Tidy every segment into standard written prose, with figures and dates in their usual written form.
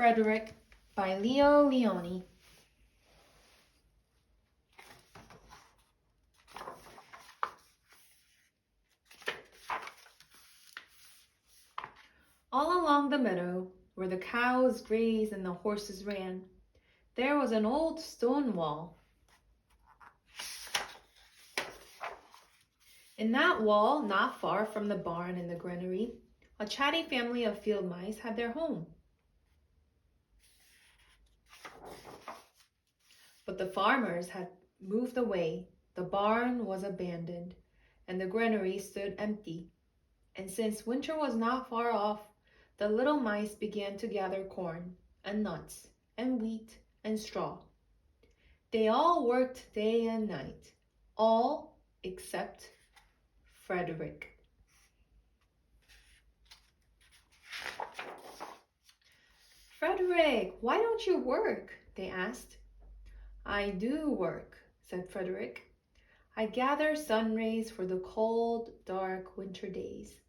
Frederick by Leo Lionni. All along the meadow, where the cows grazed and the horses ran, there was an old stone wall. In that wall, not far from the barn and the granary, a chatty family of field mice had their home. But the farmers had moved away, the barn was abandoned, and the granary stood empty. And since winter was not far off, the little mice began to gather corn and nuts and wheat and straw. They all worked day and night, all except Frederick. "Frederick, why don't you work?" they asked. "I do work," said Frederick. "I gather sun rays for the cold, dark winter days."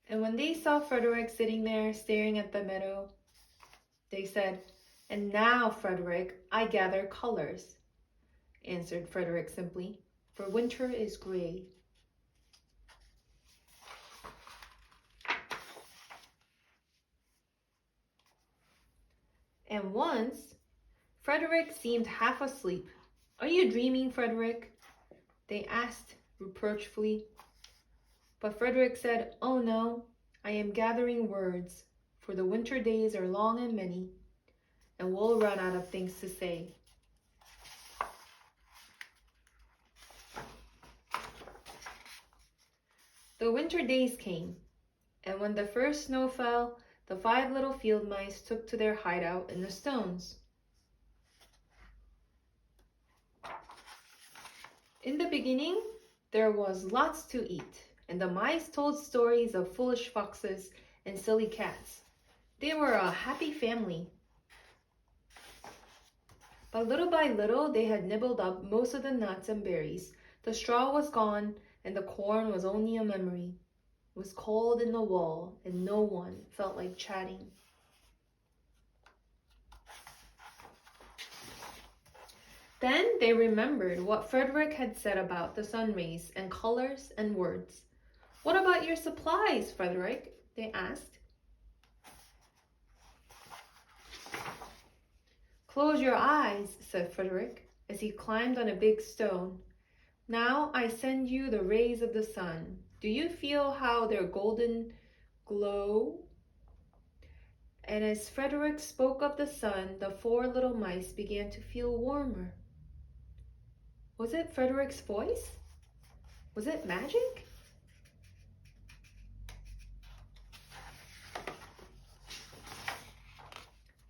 And when they saw Frederick sitting there staring at the meadow, they said, "And now, Frederick, I gather colors," answered Frederick simply, "for winter is gray." And once, Frederick seemed half asleep. "Are you dreaming, Frederick?" they asked reproachfully. But Frederick said, "Oh no, I am gathering words, for the winter days are long and many, and we'll run out of things to say." The winter days came, and when the first snow fell, the 5 little field mice took to their hideout in the stones. In the beginning, there was lots to eat, and the mice told stories of foolish foxes and silly cats. They were a happy family. But little by little, they had nibbled up most of the nuts and berries. The straw was gone, and the corn was only a memory. It was cold in the wall, and no one felt like chatting. Then they remembered what Frederick had said about the sun rays and colors and words. "What about your supplies, Frederick?" they asked. "Close your eyes," said Frederick, as he climbed on a big stone. "Now I send you the rays of the sun. Do you feel how their golden glow?" And as Frederick spoke of the sun, the 4 little mice began to feel warmer. Was it Frederick's voice? Was it magic?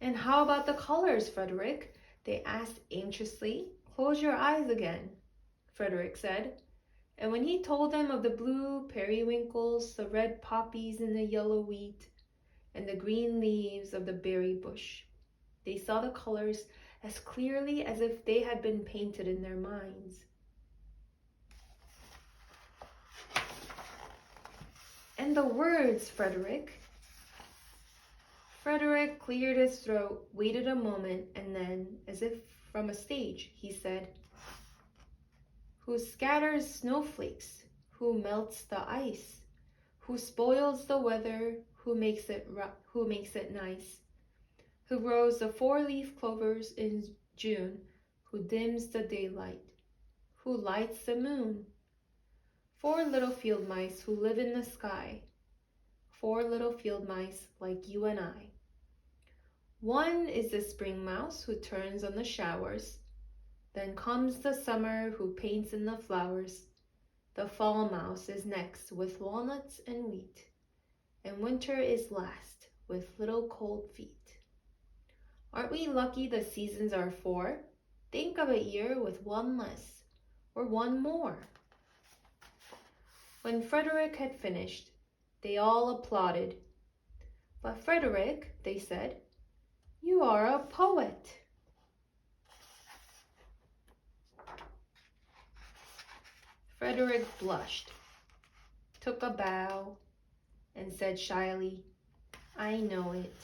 "And how about the colors, Frederick?" they asked anxiously. "Close your eyes again," Frederick said. And when he told them of the blue periwinkles, the red poppies and the yellow wheat, and the green leaves of the berry bush, they saw the colors as clearly as if they had been painted in their minds. "And the words, Frederick?" Frederick cleared his throat, waited a moment, and then, as if from a stage, he said, "Who scatters snowflakes? Who melts the ice? Who spoils the weather? Who makes it nice? Who grows the 4-leaf clovers in June? Who dims the daylight? Who lights the moon? 4 little field mice who live in the sky. 4 little field mice like you and I. One is the spring mouse who turns on the showers. Then comes the summer who paints in the flowers. The fall mouse is next with walnuts and wheat. And winter is last with little cold feet. Aren't we lucky the seasons are 4? Think of a year with 1 less, or 1 more." When Frederick had finished, they all applauded. "But Frederick," they said, "you are a poet." Frederick blushed. took a bow, and said shyly, I know it.